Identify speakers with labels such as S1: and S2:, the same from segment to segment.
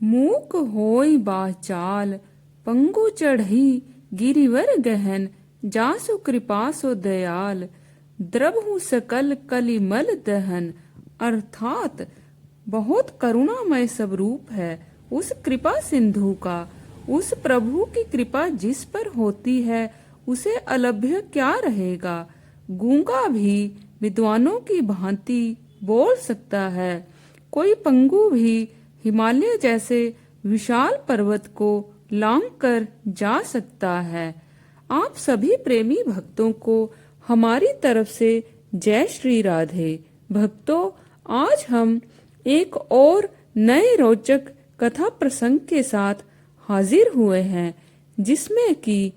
S1: मूक होई बाचाल, पंगु चढ़ी गिरिवर गहन, जासु कृपा सो दयाल, द्रवहु सकल कलिमल दहन। अर्थात बहुत करुणामय स्वरूप है उस कृपा सिंधु का। उस प्रभु की कृपा जिस पर होती है उसे अलभ्य क्या रहेगा। गूंगा भी विद्वानों की भांति बोल सकता है, कोई पंगु भी हिमालय जैसे विशाल पर्वत को लांघकर जा सकता है। आप सभी प्रेमी भक्तों को हमारी तरफ से जय श्री राधे। भक्तों, आज हम एक और नए रोचक कथा प्रसंग के साथ हाजिर हुए हैं, जिसमें कि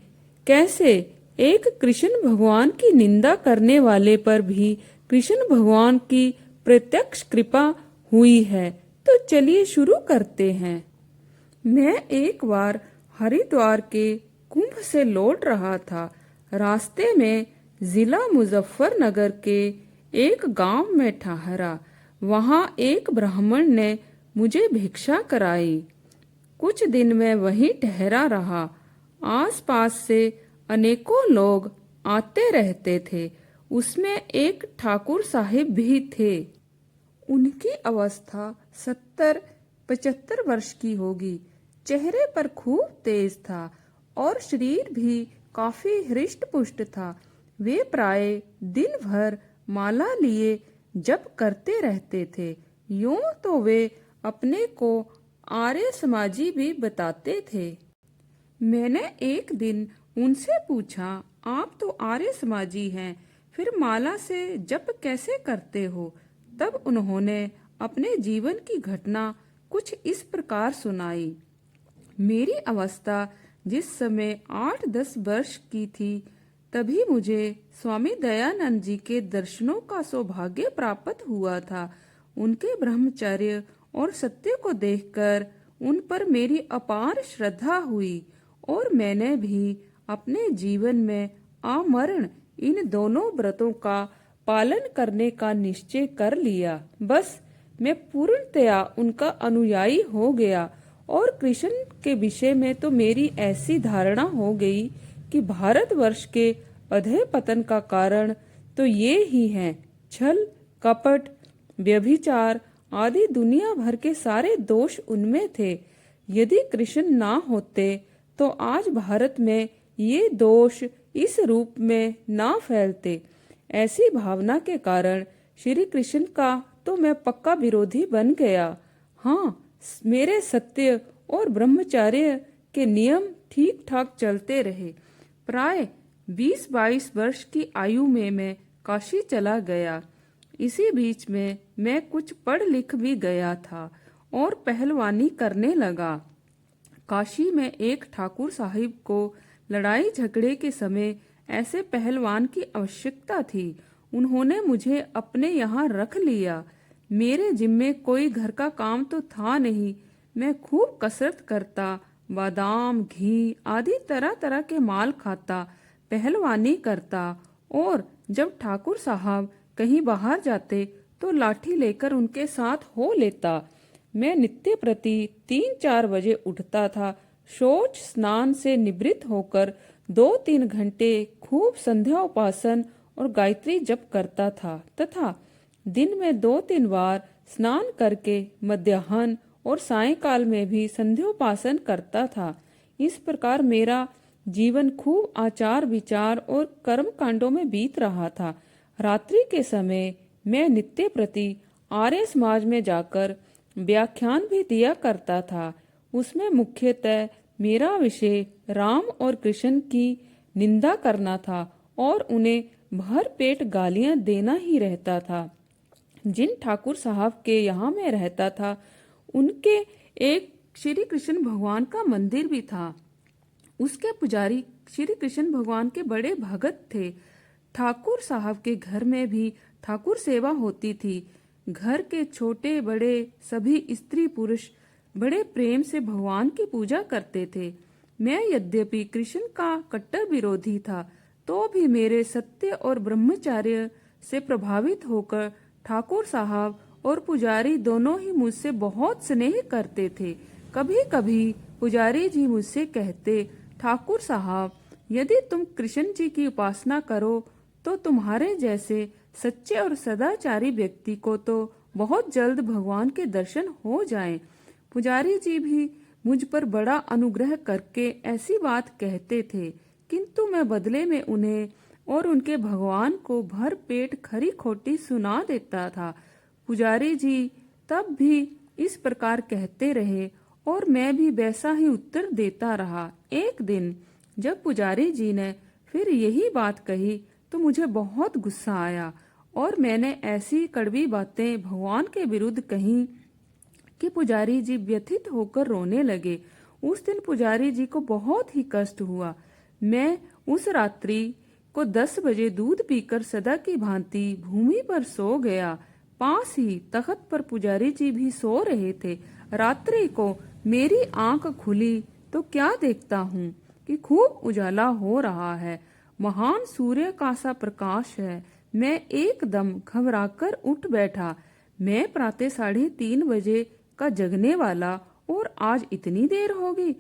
S1: कैसे एक कृष्ण भगवान की निंदा करने वाले पर भी कृष्ण भगवान की प्रत्यक्ष कृपा हुई है। तो चलिए शुरू करते हैं। मैं एक बार हरिद्वार के कुंभ से लौट रहा था। रास्ते में जिला मुजफ्फरनगर के एक गांव में ठहरा। वहां एक ब्राह्मण ने मुझे भिक्षा कराई। कुछ दिन मैं वहीं ठहरा रहा। आसपास से अनेकों लोग आते रहते थे। उसमें एक ठाकुर साहिब भी थे। उनकी अवस्था 70-75 वर्ष की होगी। चेहरे पर खूब तेज था और शरीर भी काफी हृष्ट पुष्ट था। वे प्राय दिन भर माला लिए जप करते रहते थे। यूं तो वे अपने को आर्य समाजी भी बताते थे। मैंने एक दिन उनसे पूछा, आप तो आर्य समाजी हैं, फिर माला से जप कैसे करते हो? तब उन्होंने अपने जीवन की घटना कुछ इस प्रकार सुनाई। मेरी अवस्था जिस समय 8-10 वर्ष की थी, तभी मुझे स्वामी दयानंद जी के दर्शनों का सौभाग्य प्राप्त हुआ था। उनके ब्रह्मचर्य और सत्य को देखकर उन पर मेरी अपार श्रद्धा हुई और मैंने भी अपने जीवन में आमरण इन दोनों व्रतों का पालन करने का निश्चय कर लिया। बस मैं पूर्णतया उनका अनुयायी हो गया और कृष्ण के विषय में तो मेरी ऐसी धारणा हो गई कि भारतवर्ष के अधः पतन का कारण तो ये ही हैं। छल, कपट, व्यभिचार आदि दुनिया भर के सारे दोष उनमें थे। यदि कृष्ण ना होते तो आज भारत में ये दोष इस रूप में ना फैलते। ऐसी भावना के कारण श्री कृष्ण का तो मैं पक्का विरोधी बन गया। हाँ, मेरे सत्य और ब्रह्मचर्य के नियम ठीक ठाक चलते रहे। प्राय 20-22 वर्ष की आयु में मैं काशी चला गया। इसी बीच में मैं कुछ पढ़ लिख भी गया था और पहलवानी करने लगा। काशी में एक ठाकुर साहिब को लड़ाई झगड़े के समय ऐसे पहलवान की आवश्यकता थी। उन्होंने मुझे अपने यहाँ रख लिया। मेरे जिम्मे कोई घर का काम तो था नहीं। मैं खूब कसरत करता, बादाम, घी आदि तरह तरह के माल खाता, पहलवानी करता और जब ठाकुर साहब कहीं बाहर जाते तो लाठी लेकर उनके साथ हो लेता। मैं नित्य प्रति 3-4 बजे उठता था। शौच स्नान से निवृत्त होकर 2-3 घंटे खूब संध्या उपासन और गायत्री जप करता था तथा दिन में 2-3 बार स्नान करके मध्याह्न और सायंकाल में भी संध्योपासन करता था। इस प्रकार मेरा जीवन खूब आचार विचार और कर्म कांडों में बीत रहा था। रात्रि के समय मैं नित्य प्रति आर्य समाज में जाकर व्याख्यान भी दिया करता था। उसमें मुख्यतः मेरा विषय राम और कृष्ण की निंदा करना था और उन्हें भर पेट गालियां देना ही रहता था। जिन ठाकुर साहब के यहाँ मैं रहता था, उनके एक श्री कृष्ण भगवान का मंदिर भी था। उसके पुजारी श्री कृष्ण भगवान के बड़े भगत थे। ठाकुर साहब के घर में भी ठाकुर सेवा होती थी। घर के छोटे बड़े सभी स्त्री पुरुष बड़े प्रेम से भगवान की पूजा करते थे। मैं यद्यपि कृष्ण का कट्टर विरोधी था, तो भी मेरे सत्य और ब्रह्मचर्य से प्रभावित होकर ठाकुर साहब और पुजारी दोनों ही मुझसे बहुत स्नेह करते थे। कभी कभी पुजारी जी मुझसे कहते, ठाकुर साहब, यदि तुम कृष्ण जी की उपासना करो तो तुम्हारे जैसे सच्चे और सदाचारी व्यक्ति को तो बहुत जल्द भगवान के दर्शन हो जाएं। पुजारी जी भी मुझ पर बड़ा अनुग्रह करके ऐसी बात कहते थे, किंतु मैं बदले में उन्हें और उनके भगवान को भर पेट खरी खोटी सुना देता था। पुजारी जी तब भी इस प्रकार कहते रहे और मैं भी वैसा ही उत्तर देता रहा। एक दिन जब पुजारी जी ने फिर यही बात कही तो मुझे बहुत गुस्सा आया और मैंने ऐसी कड़वी बातें भगवान के विरुद्ध कही कि पुजारी जी व्यथित होकर रोने लगे। उस दिन पुजारी जी को बहुत ही कष्ट हुआ। मैं उस रात्रि को 10 बजे दूध पीकर सदा की भांति भूमि पर सो गया। पास ही तख्त पर पुजारी जी भी सो रहे थे। रात्रि को मेरी आंख खुली तो क्या देखता हूँ कि खूब उजाला हो रहा है, महान सूर्य का सा प्रकाश है। मैं एकदम घबराकर उठ बैठा। मैं प्रातः 3:30 बजे का जगने वाला और आज इतनी देर हो गई।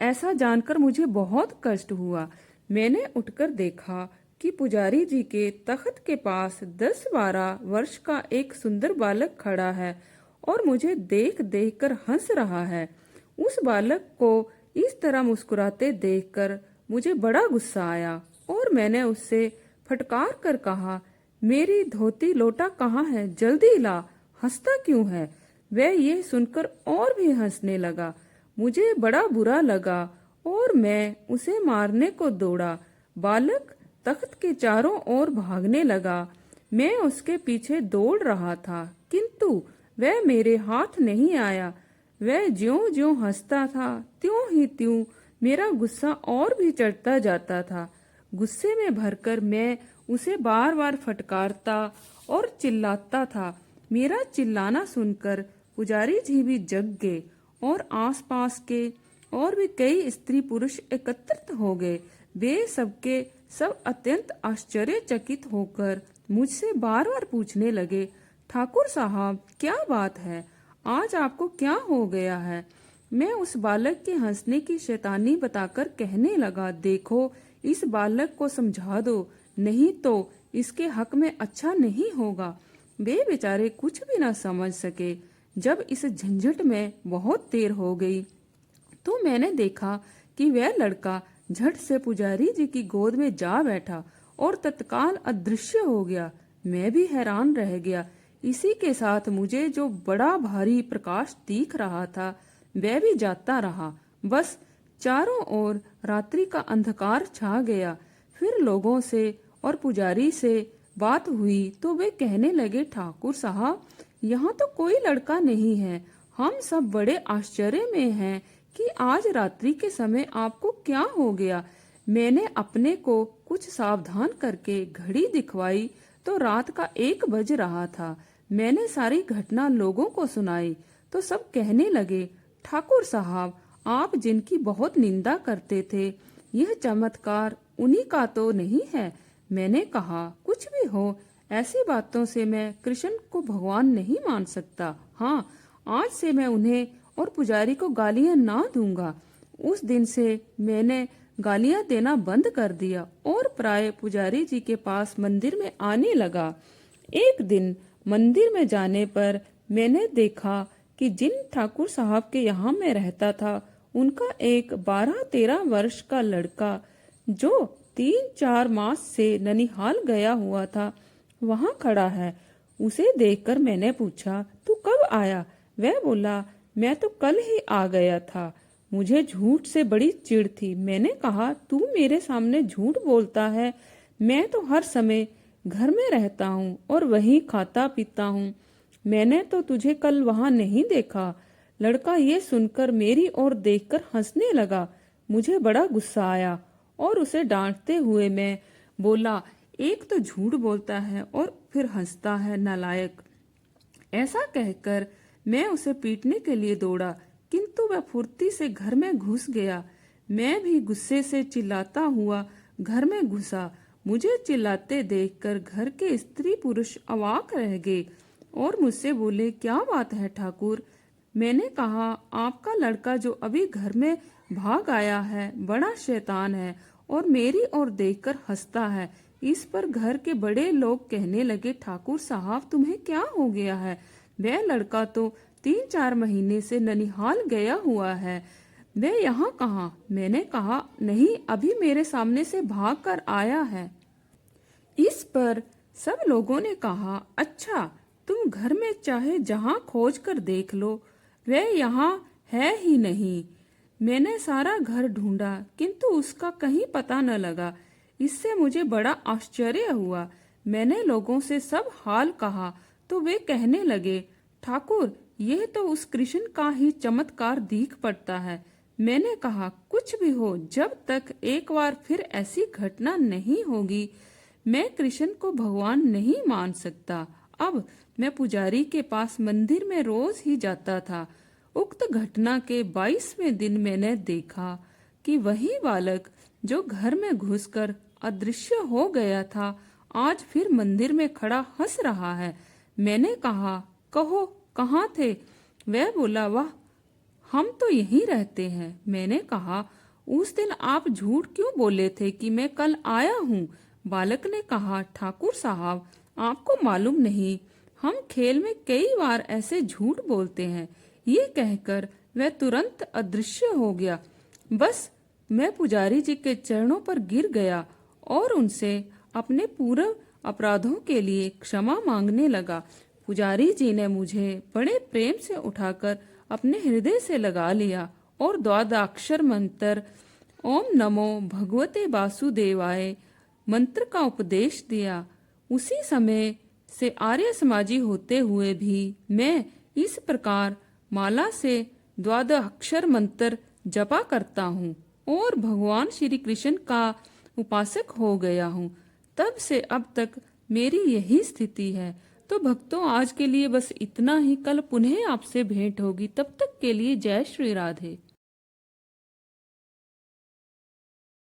S1: ऐसा जानकर मुझे बहुत कष्ट हुआ। मैंने उठकर देखा कि पुजारी जी के तख्त के पास 10-12 वर्ष का एक सुंदर बालक खड़ा है और मुझे देख देख कर हंस रहा है। उस बालक को इस तरह मुस्कुराते देखकर मुझे बड़ा गुस्सा आया और मैंने उससे फटकार कर कहा, मेरी धोती लोटा कहाँ है, जल्दी ला, हंसता क्यों है। वह ये सुनकर और भी हंसने लगा। मुझे बड़ा बुरा लगा और मैं उसे मारने को दौड़ा। बालक तख्त के चारों ओर भागने लगा। मैं उसके पीछे दौड़ रहा था, किंतु वह मेरे हाथ नहीं आया। वह ज्यों ज्यों हंसता था त्यों ही त्यों मेरा गुस्सा और भी चढ़ता जाता था। गुस्से में भरकर मैं उसे बार बार फटकारता और चिल्लाता था। मेरा चिल्लाना सुनकर पुजारी जी भी जग गए और आसपास के और भी कई स्त्री पुरुष एकत्रित हो गए। वे सबके सब अत्यंत आश्चर्यचकित होकर मुझसे बार बार पूछने लगे, ठाकुर साहब, क्या बात है, आज आपको क्या हो गया है। मैं उस बालक के हंसने की शैतानी बताकर कहने लगा, देखो, इस बालक को समझा दो, नहीं तो इसके हक में अच्छा नहीं होगा। वे बेचारे कुछ भी न समझ सके। जब इस झंझट में बहुत देर हो गई तो मैंने देखा कि वह लड़का झट से पुजारी जी की गोद में जा बैठा और तत्काल अदृश्य हो गया। मैं भी हैरान रह गया। इसी के साथ मुझे जो बड़ा भारी प्रकाश दिख रहा था वह भी जाता रहा। बस चारों ओर रात्रि का अंधकार छा गया। फिर लोगों से और पुजारी से बात हुई तो वे कहने लगे, ठाकुर साहब, यहाँ तो कोई लड़का नहीं है। हम सब बड़े आश्चर्य में हैं कि आज रात्रि के समय आपको क्या हो गया। मैंने अपने को कुछ सावधान करके घड़ी दिखवाई तो रात का 1 बज रहा था। मैंने सारी घटना लोगों को सुनाई तो सब कहने लगे, ठाकुर साहब, आप जिनकी बहुत निंदा करते थे, यह चमत्कार उन्हीं का तो नहीं है। मैंने कहा, कुछ भी हो, ऐसी बातों से मैं कृष्ण को भगवान नहीं मान सकता। हाँ, आज से मैं उन्हें और पुजारी को गालियां ना दूंगा। उस दिन से मैंने गालियां देना बंद कर दिया और प्राय पुजारी जी के पास मंदिर में आने लगा। एक दिन मंदिर में जाने पर मैंने देखा कि जिन ठाकुर साहब के यहाँ मैं रहता था, उनका एक 12-13 वर्ष का लड़का जो 3-4 मास से ननिहाल गया हुआ था, वहाँ खड़ा है। उसे देखकर मैंने पूछा, तू कब आया? वह बोला, मैं तो कल ही आ गया था। मुझे झूठ से बड़ी चिढ़ थी। मैंने कहा, तू मेरे सामने झूठ बोलता है। मैं तो हर समय घर में रहता हूँ और वहीं खाता पीता हूँ। मैंने तो तुझे कल वहां नहीं देखा। लड़का ये सुनकर मेरी ओर देखकर हंसने लगा। मुझे बड़ा गुस्सा आया और उसे डांटते हुए मैं बोला, एक तो झूठ बोलता है और फिर हंसता है, नालायक। ऐसा कहकर मैं उसे पीटने के लिए दौड़ा, किंतु वह फुर्ती से घर में घुस गया। मैं भी गुस्से से चिल्लाता हुआ घर में घुसा। मुझे चिल्लाते देखकर घर के स्त्री पुरुष अवाक रह गए और मुझसे बोले, क्या बात है ठाकुर? मैंने कहा, आपका लड़का जो अभी घर में भाग आया है बड़ा शैतान है और मेरी ओर देखकर हंसता है। इस पर घर के बड़े लोग कहने लगे, ठाकुर साहब तुम्हें क्या हो गया है? वह लड़का तो 3-4 महीने से ननिहाल गया हुआ है, वह यहाँ कहाँ? मैंने कहा, नहीं, अभी मेरे सामने से भाग कर आया है। इस पर सब लोगों ने कहा, अच्छा, तुम घर में चाहे जहाँ खोज कर देख लो, वह यहाँ है ही नहीं। मैंने सारा घर ढूंढा किंतु उसका कहीं पता न लगा। इससे मुझे बड़ा आश्चर्य हुआ। मैंने लोगों से सब हाल कहा तो वे कहने लगे, ठाकुर, यह तो उस कृष्ण का ही चमत्कार दिख पड़ता है। मैंने कहा, कुछ भी हो, जब तक एक बार फिर ऐसी घटना नहीं होगी मैं कृष्ण को भगवान नहीं मान सकता। अब मैं पुजारी के पास मंदिर में रोज ही जाता था। उक्त घटना के 22वें दिन मैंने देखा कि वही बालक जो घर में घुसकर अदृश्य हो गया था आज फिर मंदिर में खड़ा हंस रहा है। मैंने कहा, कहो, कहाँ थे? वह बोला, वाह, हम तो यहीं रहते हैं। मैंने कहा, उस दिन आप झूठ क्यों बोले थे कि मैं कल आया हूँ? बालक ने कहा, ठाकुर साहब, आपको मालूम नहीं, हम खेल में कई बार ऐसे झूठ बोलते हैं। ये कहकर वह तुरंत अदृश्य हो गया। बस मैं पुजारी जी के चरणों पर गिर गया और उनसे अपने पूर्व अपराधों के लिए क्षमा मांगने लगा। पुजारी जी ने मुझे बड़े प्रेम से उठाकर अपने हृदय से लगा लिया और द्वादशाक्षर मंत्र ओम नमो भगवते वासुदेवाय मंत्र का उपदेश दिया। उसी समय से आर्य समाजी होते हुए भी मैं इस प्रकार माला से द्वादशाक्षर मंत्र जपा करता हूँ और भगवान श्री कृष्ण का उपासक हो गया हूँ। तब से अब तक मेरी यही स्थिति है। तो भक्तों, आज के लिए बस इतना ही। कल पुनः आपसे भेंट होगी। तब तक के लिए जय श्री राधे।